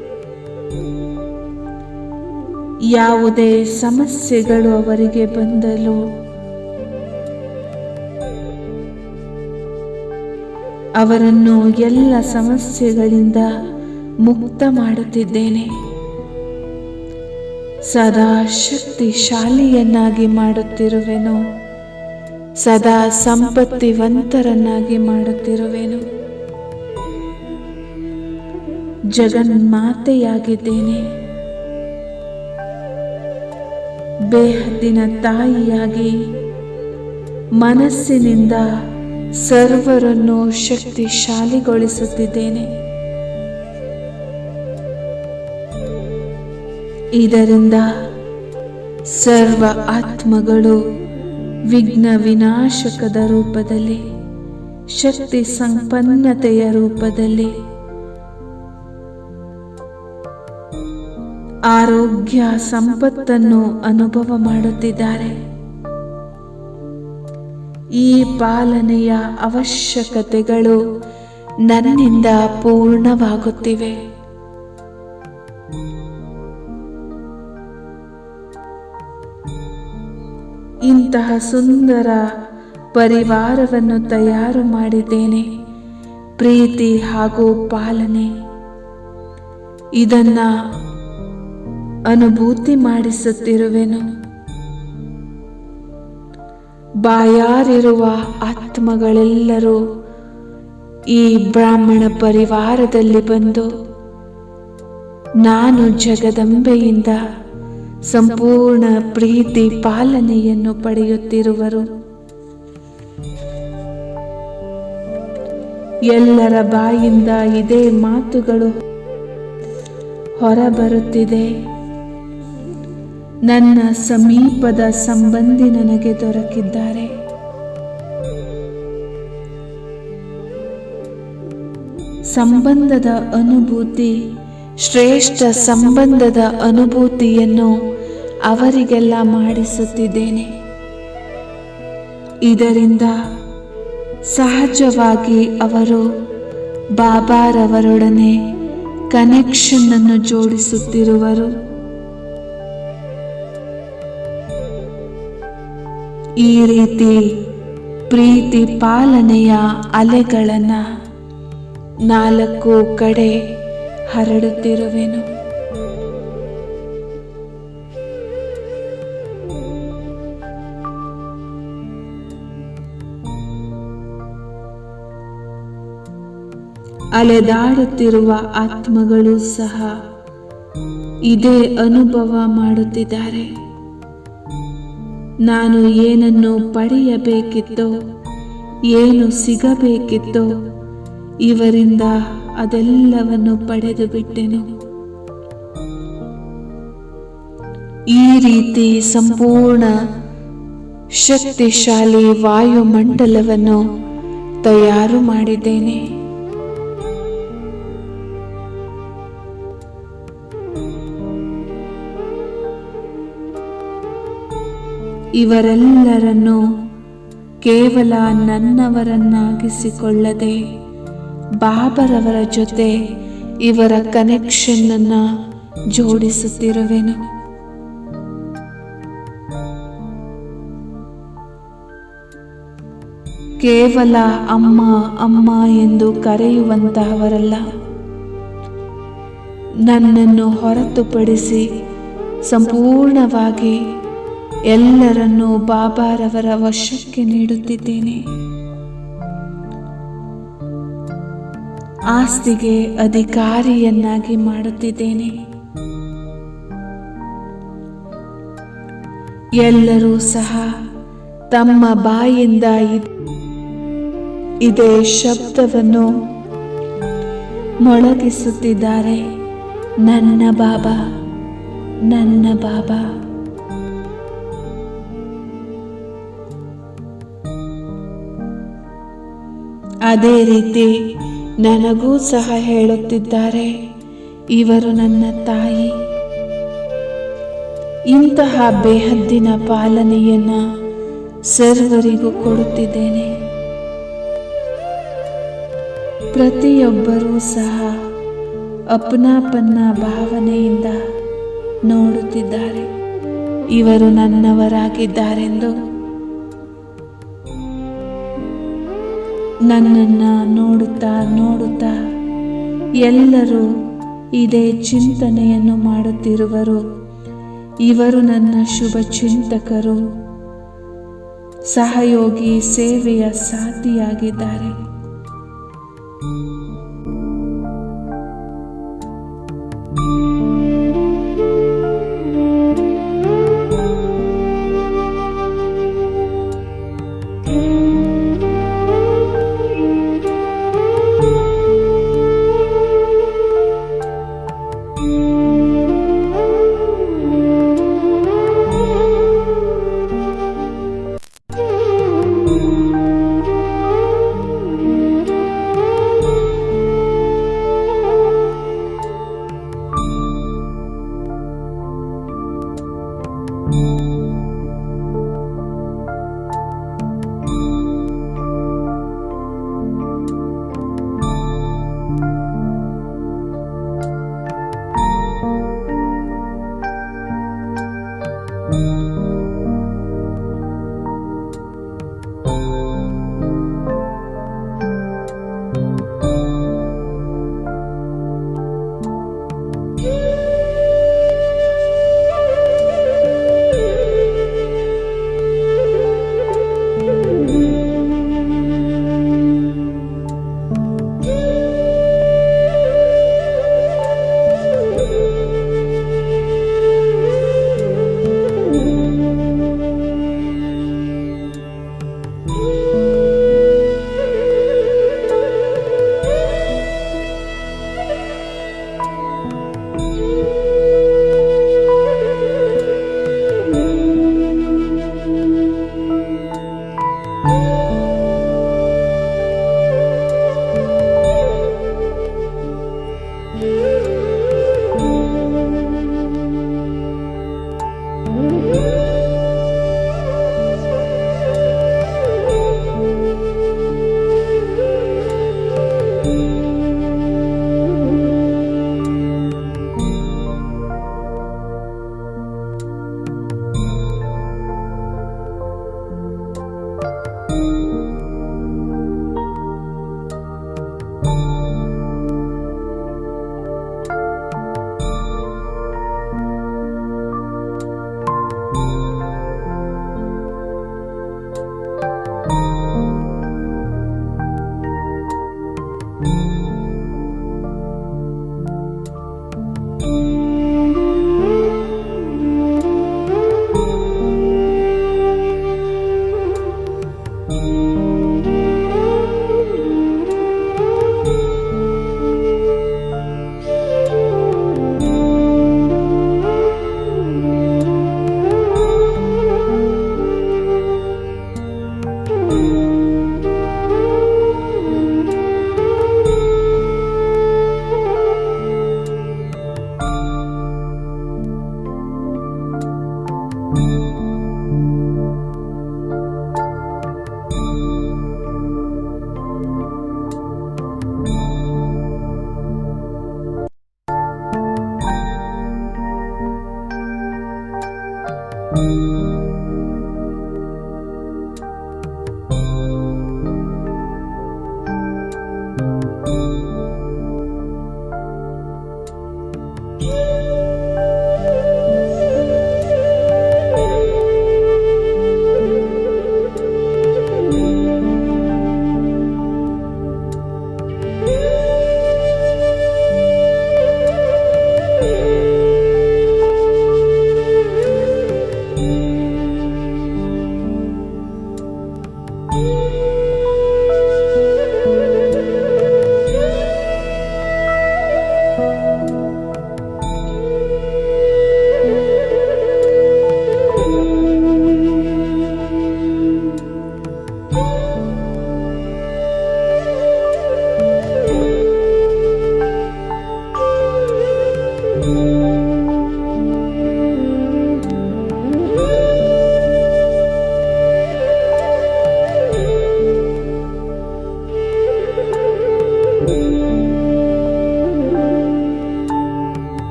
C: ಯಾವುದೇ ಸಮಸ್ಯೆಗಳು ಅವರಿಗೆ ಬಂದಲು ಅವರನ್ನು ಎಲ್ಲ ಸಮಸ್ಯೆಗಳಿಂದ ಮುಕ್ತ ಮಾಡುತ್ತಿದ್ದೇನೆ. ಸದಾ ಶಕ್ತಿಶಾಲಿಯನ್ನಾಗಿ ಮಾಡುತ್ತಿರುವೆನು. ಸದಾ ಸಂಪತ್ತಿವಂತರನ್ನಾಗಿ ಮಾಡುತ್ತಿರುವೆನು. ಜಗನ್ಮಾತೆಯಾಗಿದ್ದೇನೆ. ಬೇಹದ್ದಿನ ತಾಯಿಯಾಗಿ ಮನಸ್ಸಿನಿಂದ ಸರ್ವರನ್ನು ಶಕ್ತಿಶಾಲಿಗೊಳಿಸುತ್ತಿದ್ದೇನೆ. ಇದರಿಂದ ಸರ್ವ ಆತ್ಮಗಳು ವಿಘ್ನ ವಿನಾಶಕದ ರೂಪದಲ್ಲಿ, ಶಕ್ತಿ ಸಂಪನ್ನತೆಯ ರೂಪದಲ್ಲಿ, ಆರೋಗ್ಯ ಸಂಪತ್ತನ್ನು ಅನುಭವ ಮಾಡುತ್ತಿದ್ದಾರೆ. ಈ ಪಾಲನೆಯ ಅವಶ್ಯಕತೆಗಳು ನನ್ನಿಂದ ಪೂರ್ಣವಾಗುತ್ತಿವೆ. ಇಂತಹ ಸುಂದರ ಪರಿವಾರವನ್ನು ತಯಾರು ಮಾಡಿದ್ದೇನೆ. ಪ್ರೀತಿ ಹಾಗೂ ಪಾಲನೆ ಇದನ್ನ ಅನುಭೂತಿ ಮಾಡಿಸುತ್ತಿರುವೆನು. ಬಾಯಾರಿರುವ ಆತ್ಮಗಳೆಲ್ಲರೂ ಈ ಬ್ರಾಹ್ಮಣ ಪರಿವಾರದಲ್ಲಿ ಬಂದು ನಾನು ಜಗದಂಬೆಯಿಂದ ಸಂಪೂರ್ಣ ಪ್ರೀತಿ ಪಾಲನೆಯನ್ನು ಪಡೆಯುತ್ತಿರುವರು. ಎಲ್ಲರ ಬಾಯಿಂದ ಇದೇ ಮಾತುಗಳು ಹೊರಬರುತ್ತಿದೆ. ನನ್ನ ಸಮೀಪದ ಸಂಬಂಧಿ ನನಗೆ ದೊರಕಿದ್ದಾರೆ. ಸಂಬಂಧದ ಅನುಭೂತಿ, ಶ್ರೇಷ್ಠ ಸಂಬಂಧದ ಅನುಭೂತಿಯನ್ನು ಅವರಿಗೆಲ್ಲ ಮಾಡಿಸುತ್ತಿದ್ದೇನೆ. ಇದರಿಂದ ಸಹಜವಾಗಿ ಅವರು ಬಾಬಾರವರೊಡನೆ ಕನೆಕ್ಷನ್ ಅನ್ನು ಜೋಡಿಸುತ್ತಿರುವರು. ಈ ರೀತಿ ಪ್ರೀತಿ ಪಾಲನೆಯ ಅಲೆಗಳನ್ನು 4 ಕಡೆ ಹರಡುತ್ತಿರುವೆನು. ಅಲೆದಾಡುತ್ತಿರುವ ಆತ್ಮಗಳು ಸಹ ಇದೇ ಅನುಭವ ಮಾಡುತ್ತಿದ್ದಾರೆ. ನಾನು ಏನನ್ನು ಪಡೆಯಬೇಕಿತ್ತೋ, ಏನು ಸಿಗಬೇಕಿತ್ತೋ ಇವರಿಂದ ಅದೆಲ್ಲವನ್ನು ಪಡೆದು ಬಿಟ್ಟೆನು. ಈ ರೀತಿ ಸಂಪೂರ್ಣ ಶಕ್ತಿಶಾಲಿ ವಾಯುಮಂಡಲವನ್ನು ತಯಾರು ಮಾಡಿದ್ದೇನೆ. ಇವರೆಲ್ಲರನ್ನು ಕೇವಲ ನನ್ನವರನ್ನಾಗಿಸಿಕೊಳ್ಳದೆ ಬಾಬರವರ ಜೊತೆ ಇವರ ಕನೆಕ್ಷನ್ ಅನ್ನು ಜೋಡಿಸುತ್ತಿರುವೆನು. ಕೇವಲ ಅಮ್ಮ ಅಮ್ಮ ಎಂದು ಕರೆಯುವಂತಹವರಲ್ಲ. ನನ್ನನ್ನು ಹೊರತುಪಡಿಸಿ ಸಂಪೂರ್ಣವಾಗಿ ಎಲ್ಲರನ್ನೂ ಬಾಬಾರವರ ವಶಕ್ಕೆ ನೀಡುತ್ತಿದ್ದೇನೆ. ಆಸ್ತಿಗೆ ಅಧಿಕಾರಿಯನ್ನಾಗಿ ಮಾಡುತ್ತಿದ್ದೇನೆ. ಎಲ್ಲರೂ ಸಹ ತಮ್ಮ ಬಾಯಿಂದ ಇದೇ ಶಬ್ದವನ್ನು ಮೊಳಗಿಸುತ್ತಿದ್ದಾರೆ. ನನ್ನ ಬಾಬಾ, ನನ್ನ ಬಾಬಾ. ಅದೇ ರೀತಿ ನನಗೂ ಸಹ ಹೇಳುತ್ತಿದ್ದಾರೆ, ಇವರು ನನ್ನ ತಾಯಿ. ಇಂತಹ ಬೇಹದ್ದಿನ ಪಾಲನೆಯನ್ನ ಸರ್ವರಿಗೂ ಕೊಡುತ್ತಿದ್ದೇನೆ. ಪ್ರತಿಯೊಬ್ಬರೂ ಸಹ ಅಪನಾಪನ್ನ ಭಾವನೆಯಿಂದ ನೋಡುತ್ತಿದ್ದಾರೆ, ಇವರು ನನ್ನವರಾಗಿದ್ದಾರೆಂದು. ನನ್ನನ್ನು ನೋಡುತ್ತಾ ನೋಡುತ್ತಾ ಎಲ್ಲರೂ ಇದೇ ಚಿಂತನೆಯನ್ನು ಮಾಡುತ್ತಿರುವರು. ಇವರು ನನ್ನ ಶುಭ ಚಿಂತಕರು, ಸಹಯೋಗಿ, ಸೇವೆಯ ಸಾಥಿಯಾಗಿದ್ದಾರೆ.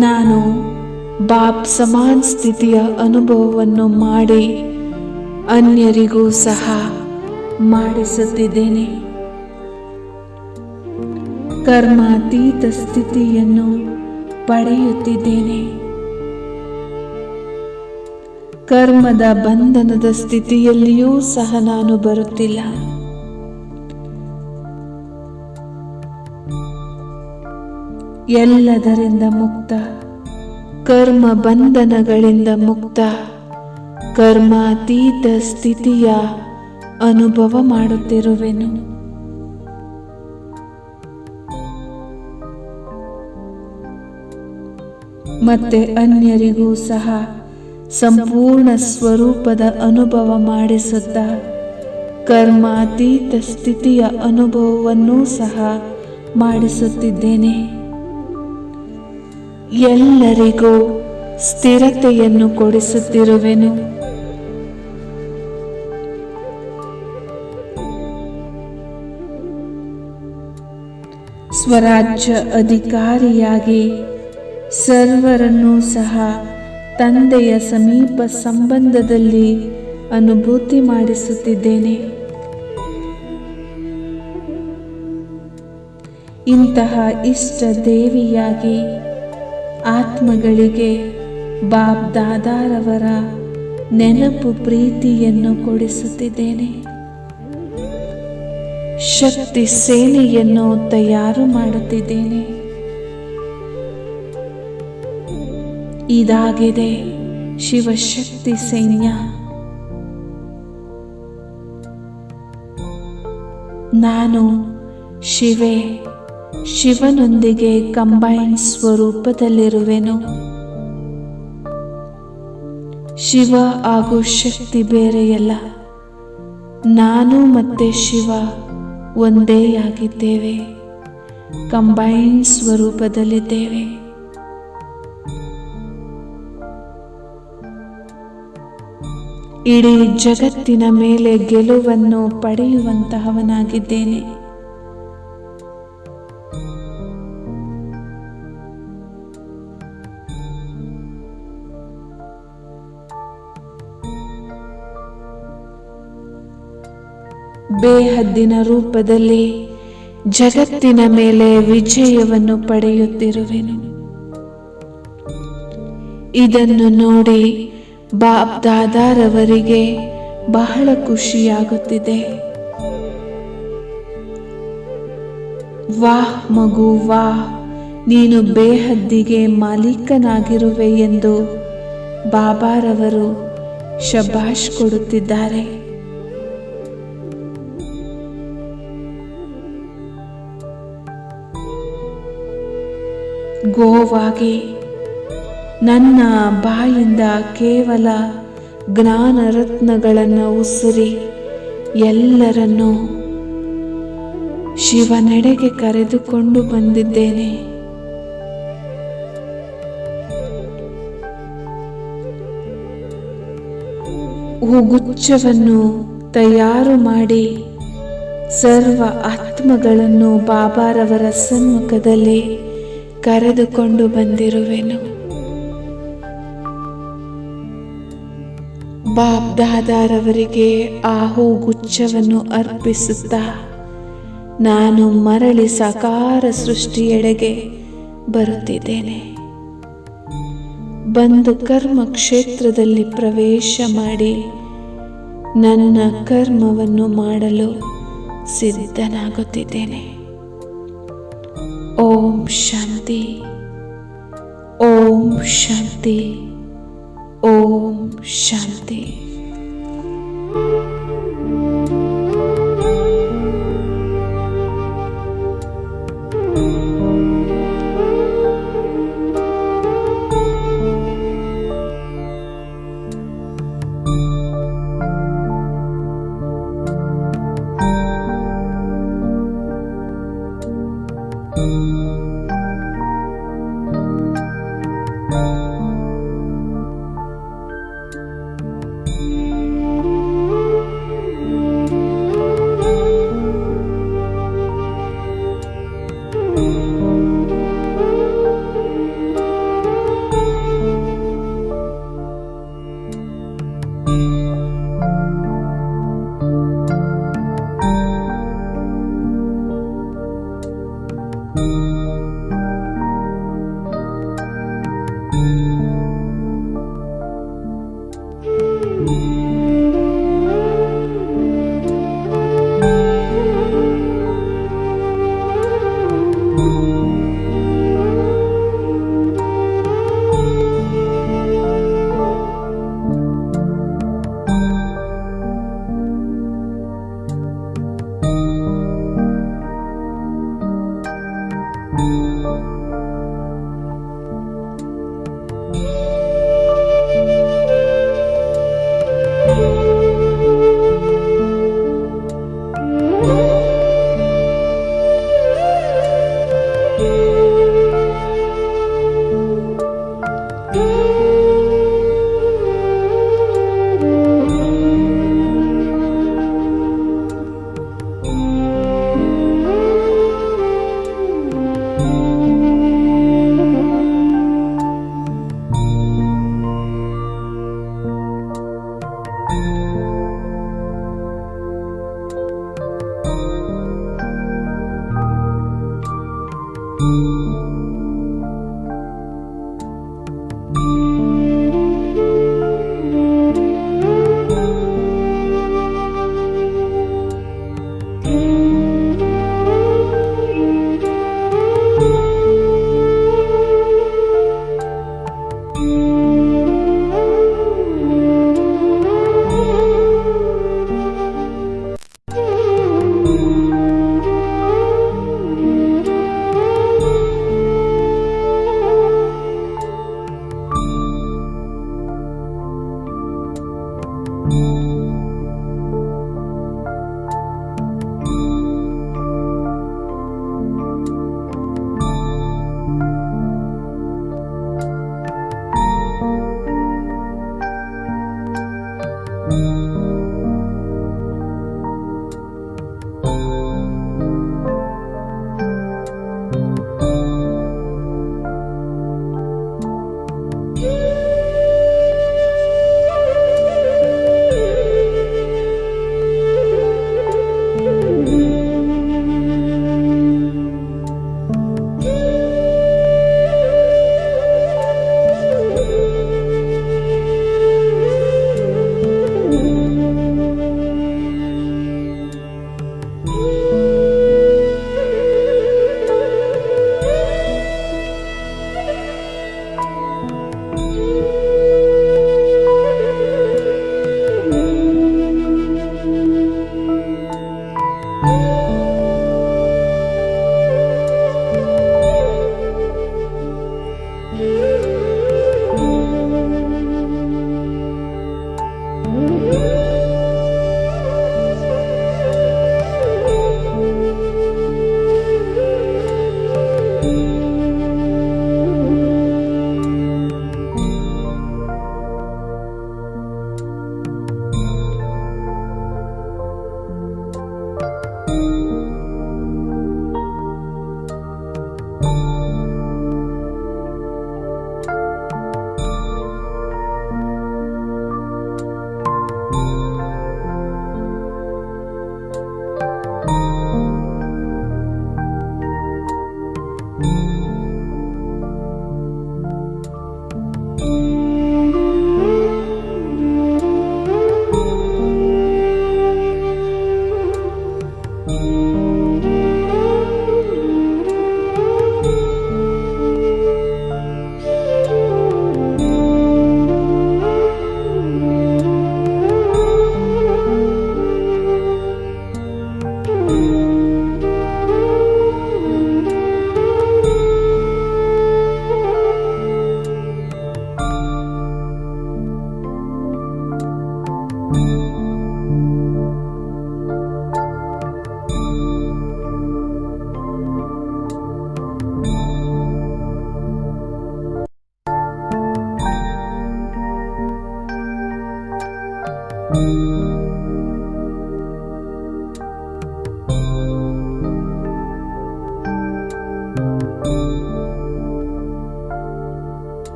C: ನಾನು ಬಾಪ್ ಸಮಾನ ಸ್ಥಿತಿಯ ಅನುಭವವನ್ನು ಮಾಡಿ ಅನ್ಯರಿಗೂ ಸಹ ಮಾಡಿಸುತ್ತಿದ್ದೇನೆ. ಕರ್ಮಾತೀತ ಸ್ಥಿತಿಯನ್ನು ಪಡೆಯುತ್ತಿದ್ದೇನೆ. ಕರ್ಮದ ಬಂಧನದ ಸ್ಥಿತಿಯಲ್ಲಿಯೂ ಸಹ ನಾನು ಬರುತ್ತಿಲ್ಲ. ಎಲ್ಲದರಿಂದ ಮುಕ್ತ, ಕರ್ಮ ಬಂಧನಗಳಿಂದ ಮುಕ್ತ, ಕರ್ಮಾತೀತ ಸ್ಥಿತಿಯ ಅನುಭವ ಮಾಡುತ್ತಿರುವೆನು. ಮತ್ತೆ ಅನ್ಯರಿಗೂ ಸಹ ಸಂಪೂರ್ಣ ಸ್ವರೂಪದ ಅನುಭವ ಮಾಡಿಸುತ್ತಾ ಕರ್ಮಾತೀತ ಸ್ಥಿತಿಯ ಅನುಭವವನ್ನೂ ಸಹ ಮಾಡಿಸುತ್ತಿದ್ದೇನೆ. ಎಲ್ಲರಿಗೂ ಸ್ಥಿರತೆಯನ್ನು ಕೊಡಿಸುತ್ತಿರುವೆನು. ಸ್ವರಾಜ್ಯ ಅಧಿಕಾರಿಯಾಗಿ ಸರ್ವರನ್ನೂ ಸಹ ತಂದೆಯ ಸಮೀಪ ಸಂಬಂಧದಲ್ಲಿ ಅನುಭೂತಿ ಮಾಡಿಸುತ್ತಿದ್ದೇನೆ. ಇಂತಹ ಇಷ್ಟ ದೇವಿಯಾಗಿ ಆತ್ಮಗಳಿಗೆ ಬಾಪ್ ದಾದಾರವರ ನೆನಪು ಪ್ರೀತಿಯನ್ನು ಕೊಡಿಸುತ್ತಿದ್ದೇನೆ. ಶಕ್ತಿ ಸೇನೆಯನ್ನು ತಯಾರು ಮಾಡುತ್ತಿದ್ದೇನೆ. ಇದಾಗಿದೆ ಶಿವಶಕ್ತಿ ಸೈನ್ಯ. ನಾನು ಶಿವೆ, ಶಿವನೊಂದಿಗೆ ಕಂಬೈನ್ ಸ್ವರೂಪದಲ್ಲಿರುವೆನು. ಶಿವ ಹಾಗೂ ಶಕ್ತಿ ಬೇರೆಯಲ್ಲ. ನಾನು ಮತ್ತೆ ಶಿವ ಒಂದೇಯಾಗಿದ್ದೇವೆ, ಕಂಬೈನ್ ಸ್ವರೂಪದಲ್ಲಿದ್ದೇವೆ. ಇಡೀ ಜಗತ್ತಿನ ಮೇಲೆ ಗೆಲುವನ್ನು ಪಡೆಯುವಂತಹವನಾಗಿದ್ದೇನೆ. ಬೇಹದ್ದಿನ ರೂಪದಲ್ಲಿ ಜಗತ್ತಿನ ಮೇಲೆ ವಿಜಯವನ್ನು ಪಡೆಯುತ್ತಿರುವೆನು. ಇದನ್ನು ನೋಡಿ ಬಾಪ್ ದಾದಾರವರಿಗೆ ಬಹಳ ಖುಷಿಯಾಗುತ್ತಿದೆ. ವಾಹ್ ಮಗು ವಾಹ್, ನೀನು ಬೇಹದ್ದಿಗೆ ಮಾಲೀಕನಾಗಿರುವೆ ಎಂದು ಬಾಬಾರವರು ಶಬಾಷ್ ಕೊಡುತ್ತಿದ್ದಾರೆ. ಗೋವಾಗಿ ನನ್ನ ಬಾಯಿಂದ ಕೇವಲ ಜ್ಞಾನ ರತ್ನಗಳನ್ನು ಉಸಿರಿ ಎಲ್ಲರನ್ನೂ ಶಿವನೆಡೆಗೆ ಕರೆದುಕೊಂಡು ಬಂದಿದ್ದೇನೆ. ಹೂಗುಚ್ಛವನ್ನು ತಯಾರು ಮಾಡಿ ಸರ್ವ ಆತ್ಮಗಳನ್ನು ಬಾಬಾರವರ ಸಮ್ಮುಖದಲ್ಲಿ ಕರೆದುಕೊಂಡು ಬಂದಿರುವೆನು. ಬಾಪ್ ದಾದಾರವರಿಗೆ ಆ ಹೂಗುಚ್ಛವನ್ನು ಅರ್ಪಿಸುತ್ತಾ ನಾನು ಮರಳಿ ಸಾಕಾರ ಸೃಷ್ಟಿಯೆಡೆಗೆ ಬರುತ್ತಿದ್ದೇನೆ. ಬಂದು ಕರ್ಮ ಕ್ಷೇತ್ರದಲ್ಲಿ ಪ್ರವೇಶ ಮಾಡಿ ನನ್ನ ಕರ್ಮವನ್ನು ಮಾಡಲು ಸಿದ್ಧನಾಗುತ್ತಿದ್ದೇನೆ. ಓಂ ಶಾಂತಿ, ಓಂ ಶಾಂತಿ, ಓಂ ಶಾಂತಿ.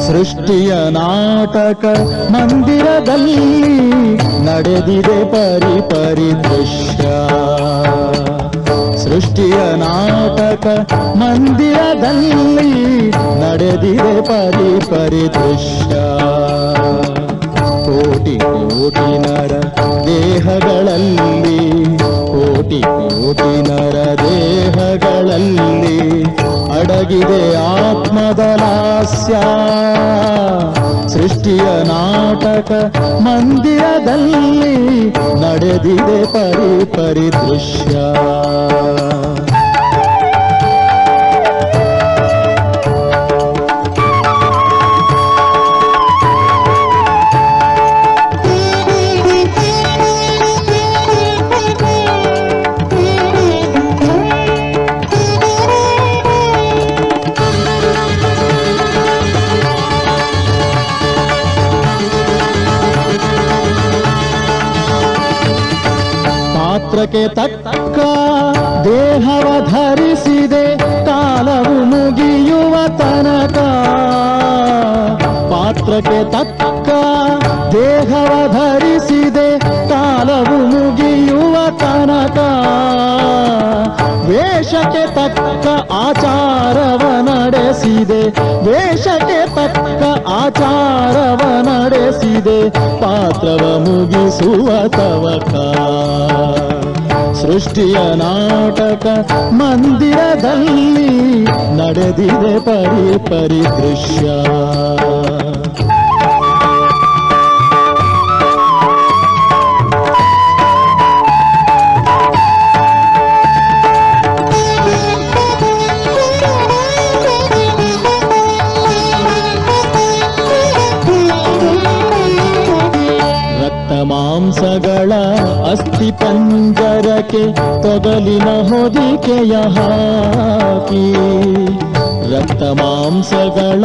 B: ಸೃಷ್ಟಿಯ ನಾಟಕ ಮಂದಿರದಲ್ಲಿ ನಡೆದಿದೆ ಪರಿದೃಶ್ಯ. ಸೃಷ್ಟಿಯ ನಾಟಕ ಮಂದಿರದಲ್ಲಿ ನಡೆದಿದೆ ಪರಿದೃಶ್ಯ. ಕೋಟಿ ಕೋಟಿ ನರ ದೇಹಗಳಲ್ಲಿ, ಕೋಟಿ ಕೋಟಿ ನರ ದೇಹಗಳಲ್ಲಿ ಅಡಗಿದೆ ಆತ್ಮದ ಲಾಸ್ಯ. ಸೃಷ್ಟಿಯ ನಾಟಕ ಮಂದಿರದಲ್ಲಿ ನಡೆದಿದೆ ಪರಿದೃಶ್ಯ. ಪಾತ್ರಕ್ಕೆ ತಕ್ಕ ದೇಹವ ಧರಿಸಿದೆ ಕಾಲವು ಮುಗಿಯುವ ತನಕ. ಪಾತ್ರಕ್ಕೆ ತಕ್ಕ ದೇಹವ ಧರಿಸಿದೆ ಕಾಲವು ಮುಗಿಯುವ ತನಕ. ವೇಷಕ್ಕೆ ತಕ್ಕ ಆಚಾರವ ನಡೆಸಿದೆ, ವೇಷಕ್ಕೆ ತಕ್ಕ ಆಚಾರವ ನಡೆಸಿದೆ ಪಾತ್ರವ ಮುಗಿಸುವ ತವಕ. ಸೃಷ್ಟಿಯ ನಾಟಕ ಮಂದಿರದಲ್ಲಿ ನಡೆದಿದೆ ಪರಿದೃಶ್ಯ. ಮಾಂಸಗಳ ಅಸ್ಥಿ ಪಂಜರಕ್ಕೆ ತೊಗಲಿನ ಹೊದಿಕೆಯ ಹಾಕಿ. ರಕ್ತ ಮಾಂಸಗಳ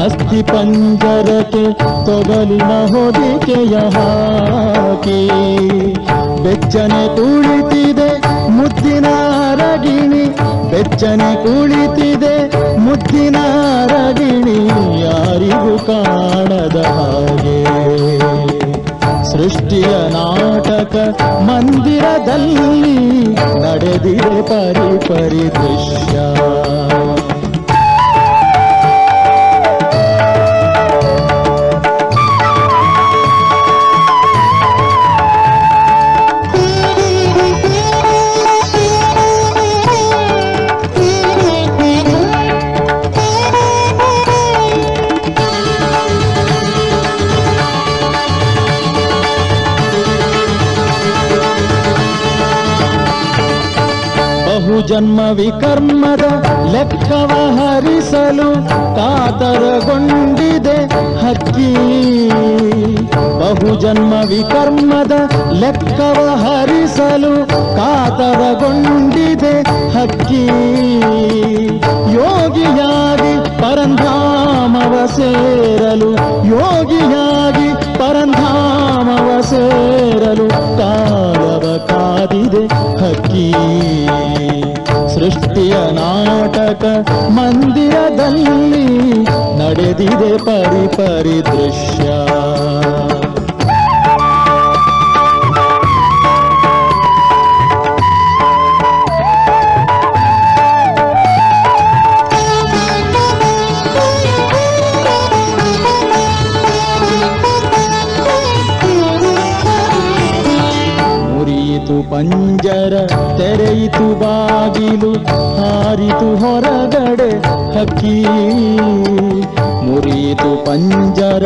B: ಅಸ್ಥಿ ಪಂಜರಕ್ಕೆ ತೊಗಲಿನ ಹೊದಿಕೆಯ ಹಾಕಿ. ಬೆಚ್ಚನೆ ಕುಳಿತಿದೆ ಮುದ್ದಿನ ರಗಿಣಿ, ಬೆಚ್ಚನೆ ಕುಳಿತಿದೆ ಮುದ್ದಿನ ರಗಿಣಿ, ಯಾರಿಗೂ ಕಾಣದ ಹಾಗೆ. ಸೃಷ್ಟಿಯ ನಾಟಕ ಮಂದಿರದಲ್ಲಿ ನಡೆದಿದೆ ಪರಿದೃಶ್ಯ. ಜನ್ಮ ವಿಕರ್ಮದ ಲೆಕ್ಕವ ಹರಿಸಲು ಕಾತರಗೊಂಡಿದೆ ಹಕ್ಕಿ. ಬಹುಜನ್ಮ ವಿಕರ್ಮದ ಲೆಕ್ಕವ ಹರಿಸಲು ಕಾತರಗೊಂಡಿದೆ ಹಕ್ಕಿ. ಯೋಗಿಯಾಗಿ ಪರಂಧಾಮವ ಸೇರಲು, ಯೋಗಿಯಾಗಿ ಪರಂಧಾಮವ ಸೇರಲು ಕಾಲವ ಕಾದಿದೆ ಹಕ್ಕಿ. ಸೃಷ್ಟಿಯ ನಾಟಕ ಮಂದಿರದಲ್ಲಿ ನಡೆದಿದೆ ಪರಿ ದೃಶ್ಯ. ಪಂಜರ ತೆರೆಯಿತು ಬಾಗಿಲು, ಹಾರಿತು ಹೊರಗಡೆ ಹಕ್ಕಿ. ಮುರಿಯಿತು ಪಂಜರ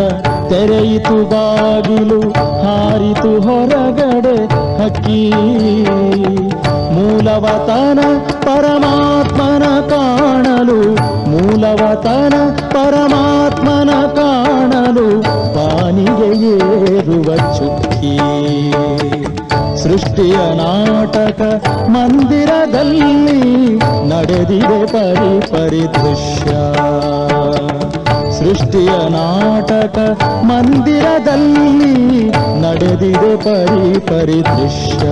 B: ತೆರೆಯಿತು ಬಾಗಿಲು, ಹಾರಿತು ಹೊರಗಡೆ ಹಕ್ಕಿ. ಮೂಲವತನ ಪರಮಾತ್ಮನ ಕಾಣಲು, ಮೂಲವತನ ಪರಮಾತ್ಮನ ಕಾಣಲು ಬಾನಿಗೆ ಏರುವ ಚುಕ್ಕಿ. ಸೃಷ್ಟಿಯ ನಾಟಕ ಮಂದಿರದಲ್ಲಿ ನಡೆದಿದೆ ಪರಿ ದೃಶ್ಯ. ಸೃಷ್ಟಿಯ ನಾಟಕ ಮಂದಿರದಲ್ಲಿ ನಡೆದಿದೆ ಪರಿ ದೃಶ್ಯ.